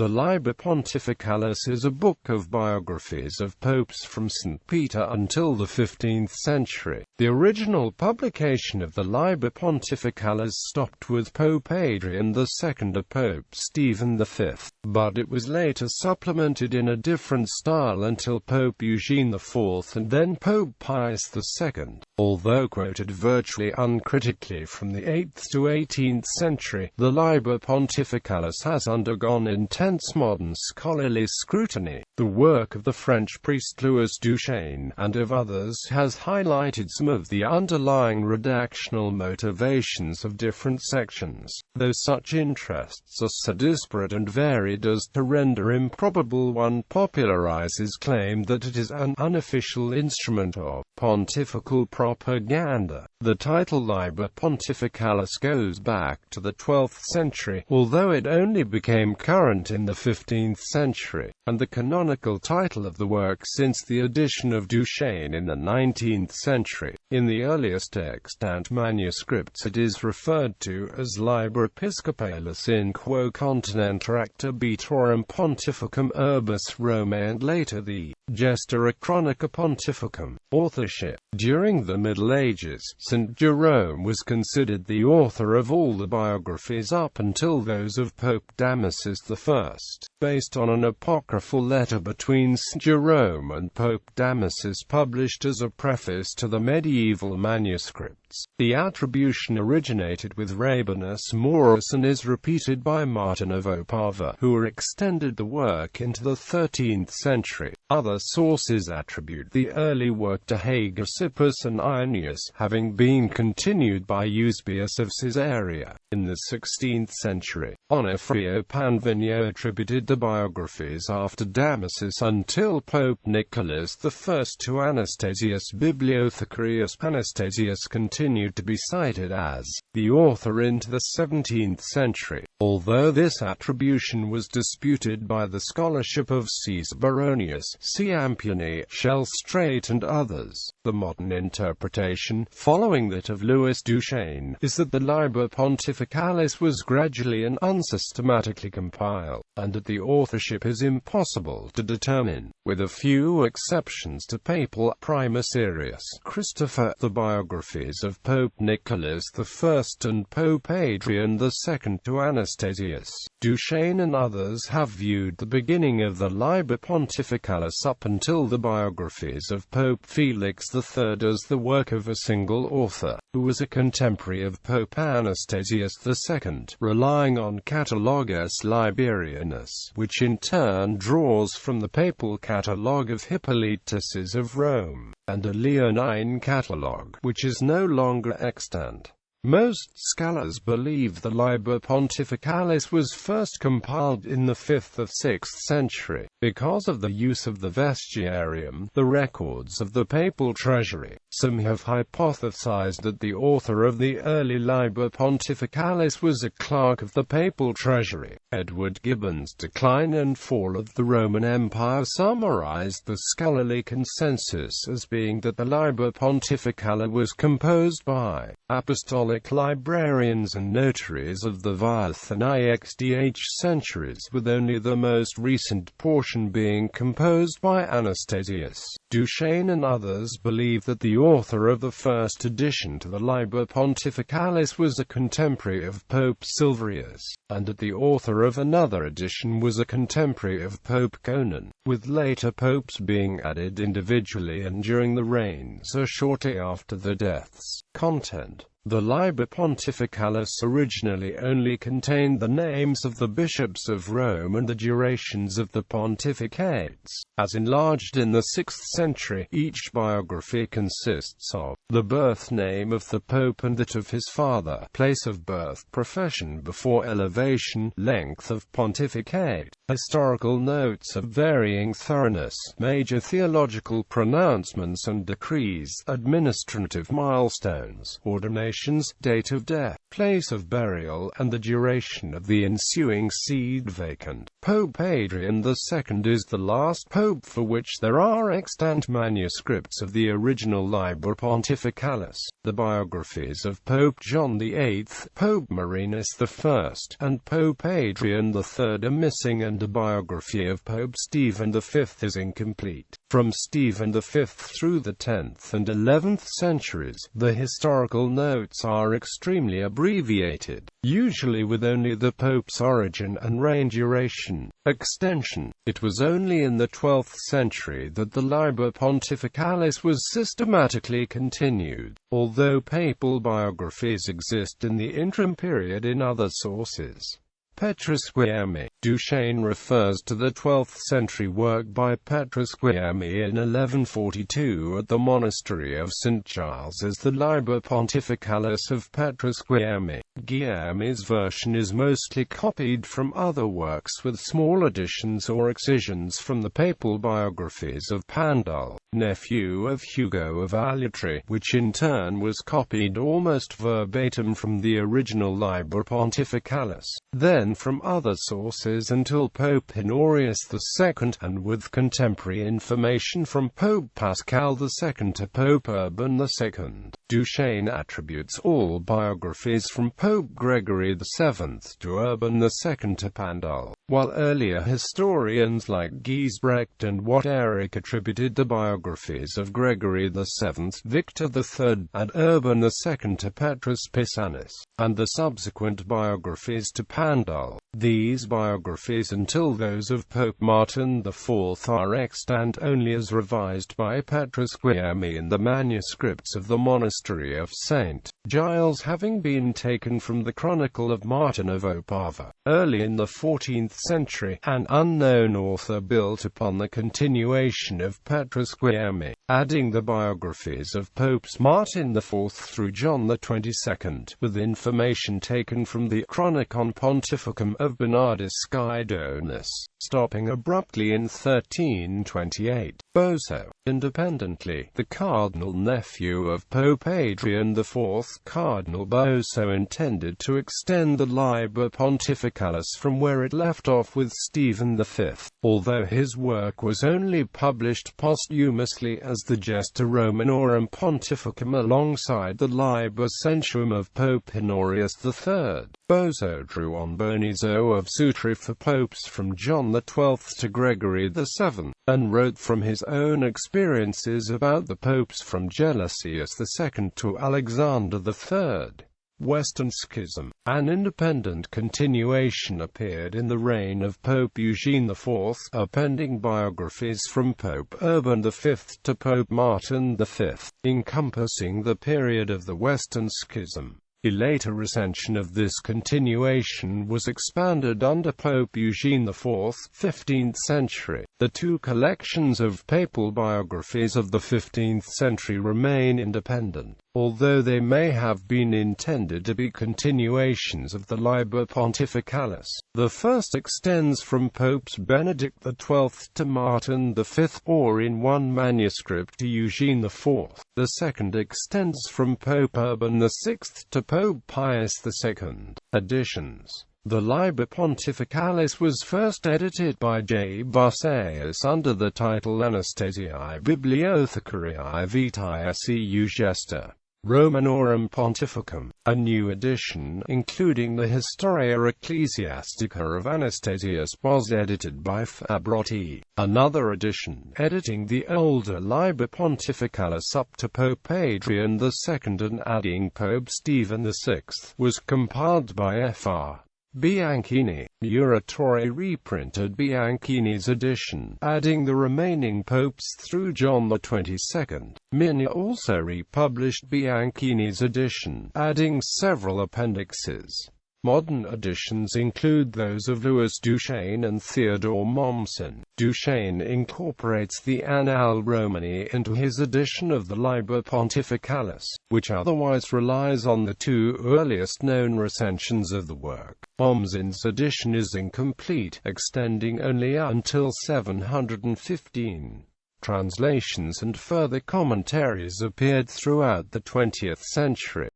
The Liber Pontificalis is a book of biographies of popes from St. Peter until the 15th century. The original publication of the Liber Pontificalis stopped with Pope Adrian II of Pope Stephen V, but it was later supplemented in a different style until Pope Eugene IV and then Pope Pius II. Although quoted virtually uncritically from the 8th to 18th century, the Liber Pontificalis has undergone intense modern scholarly scrutiny. The work of the French priest Louis Duchesne, and of others, has highlighted some of the underlying redactional motivations of different sections, though such interests are so disparate and varied as to render improbable one popularizes claim that it is an unofficial instrument of pontifical propaganda. The title Liber Pontificalis goes back to the 12th century, although it only became current in the 15th century, and the canonical title of the work since the edition of Duchesne in the 19th century. In the earliest extant manuscripts it is referred to as Liber Episcopalis in quo continenter acta beatorum pontificum urbis Romae, and later the Gestura Chronica Pontificum. Authorship. During the Middle Ages, St. Jerome was considered the author of all the biographies up until those of Pope Damasus I, based on an apocryphal letter between St. Jerome and Pope Damasus published as a preface to the medieval manuscripts. The attribution originated with Rabanus Maurus and is repeated by Martin of Opava, who extended the work into the 13th century. Other sources attribute the early work to Hegesippus and Irenaeus, having been continued by Eusebius of Caesarea. In the 16th century, Onofrio Panvinio attributed the biographies after Damasus until Pope Nicholas I to Anastasius. Bibliothecarius Anastasius continued to be cited as the author into the 17th century, although this attribution was disputed by the scholarship of Caesar Baronius, Ciampione, Shellstrate and others. The modern interpretation, following that of Louis Duchesne, is that the Liber Pontificalis was gradually and unsystematically compiled, and that the authorship is impossible to determine, with a few exceptions to papal Primus Arius Christopher. The biographies of Pope Nicholas I and Pope Adrian II to Anastasius, Duchesne and others have viewed the beginning of the Liber Pontificalis up until the biographies of Pope Felix III as the work of a single author, who was a contemporary of Pope Anastasius II, relying on Catalogus Liberianus, which in turn draws from the papal catalogue of Hippolytus of Rome, and a Leonine catalogue, which is no longer extant. Most scholars believe the Liber Pontificalis was first compiled in the 5th or 6th century, because of the use of the vestiarium, the records of the papal treasury. Some have hypothesized that the author of the early Liber Pontificalis was a clerk of the papal treasury. Edward Gibbon's Decline and Fall of the Roman Empire summarized the scholarly consensus as being that the Liber Pontificalis was composed by apostolic librarians and notaries of the 4th and 6th centuries, with only the most recent portion being composed by Anastasius. Duchesne and others believe that the author of the first addition to the Liber Pontificalis was a contemporary of Pope Silverius, and that the author of another edition was a contemporary of Pope Conon, with later popes being added individually and during the reigns or shortly after their deaths. Content. The Liber Pontificalis originally only contained the names of the bishops of Rome and the durations of the pontificates. As enlarged in the 6th century, each biography consists of the birth name of the pope and that of his father, place of birth, profession before elevation, length of pontificate, historical notes of varying thoroughness, major theological pronouncements and decrees, administrative milestones, ordination, date of death, place of burial, and the duration of the ensuing seed vacant. Pope Adrian II is the last pope for which there are extant manuscripts of the original Liber Pontificalis. The biographies of Pope John VIII, Pope Marinus I, and Pope Adrian III are missing, and a biography of Pope Stephen V is incomplete. From Stephen V through the 10th and 11th centuries, the historical notes are extremely abbreviated, usually with only the pope's origin and reign duration. Extension. It was only in the 12th century that the Liber Pontificalis was systematically continued, although papal biographies exist in the interim period in other sources. Petrus Guillermi. Duchesne refers to the 12th century work by Petrus Guillermi in 1142 at the monastery of St. Giles as the Liber Pontificalis of Petrus Guillermi. Guillermi's version is mostly copied from other works with small additions or excisions from the papal biographies of Pandulph, nephew of Hugo of Alatri, which in turn was copied almost verbatim from the original Liber Pontificalis, then from other sources until Pope Honorius II, and with contemporary information from Pope Pascal II to Pope Urban II. Duchesne attributes all biographies from Pope Gregory VII to Urban II to Pandulph, while earlier historians like Giesbrecht and Watterick attributed the biographies of Gregory VII, Victor III, and Urban II to Petrus Pisanus, and the subsequent biographies to Pandulph. These biographies, until those of Pope Martin IV, are extant only as revised by Petrus Guillermi in the manuscripts of the monastery of St. Giles, having been taken from the Chronicle of Martin of Opava. Early in the 14th century, an unknown author built upon the continuation of Petrus Guillermi, adding the biographies of Popes Martin IV through John XXII, with information taken from the Chronicon Pontificum of Bernardus Scaedonus, stopping abruptly in 1328. Boso. Independently, the cardinal nephew of Pope Adrian IV, Cardinal Boso, intended to extend the Liber Pontificalis from where it left off with Stephen V, although his work was only published posthumously as the Gesta Romanorum Pontificum alongside the Liber Sensuum of Pope Honorius III. Boso drew on Bonizo of Sutri for popes from John XII to Gregory VII, and wrote from his own experiences about the popes from Gelasius II to Alexander III. Western Schism. An independent continuation appeared in the reign of Pope Eugene IV, appending biographies from Pope Urban V to Pope Martin V, encompassing the period of the Western Schism. A later recension of this continuation was expanded under Pope Eugene IV, 15th century. The two collections of papal biographies of the 15th century remain independent, although they may have been intended to be continuations of the Liber Pontificalis. The first extends from Popes Benedict XII to Martin V, or in one manuscript to Eugene IV. The second extends from Pope Urban VI to Pope Pius II. Additions. The Liber Pontificalis was first edited by J. Barsaeus under the title Anastasiae Bibliothecarii Vitae seu Gesta Romanorum Pontificum. A new edition, including the Historia Ecclesiastica of Anastasius, was edited by Fabrotti. Another edition, editing the older Liber Pontificalis up to Pope Adrian II and adding Pope Stephen VI, was compiled by Fr. Bianchini. Muratori reprinted Bianchini's edition, adding the remaining popes through John XXII. Mina also republished Bianchini's edition, adding several appendixes. Modern editions include those of Louis Duchesne and Theodore Mommsen. Duchesne incorporates the Annales Romani into his edition of the Liber Pontificalis, which otherwise relies on the two earliest known recensions of the work. Mommsen's edition is incomplete, extending only until 715. Translations and further commentaries appeared throughout the 20th century.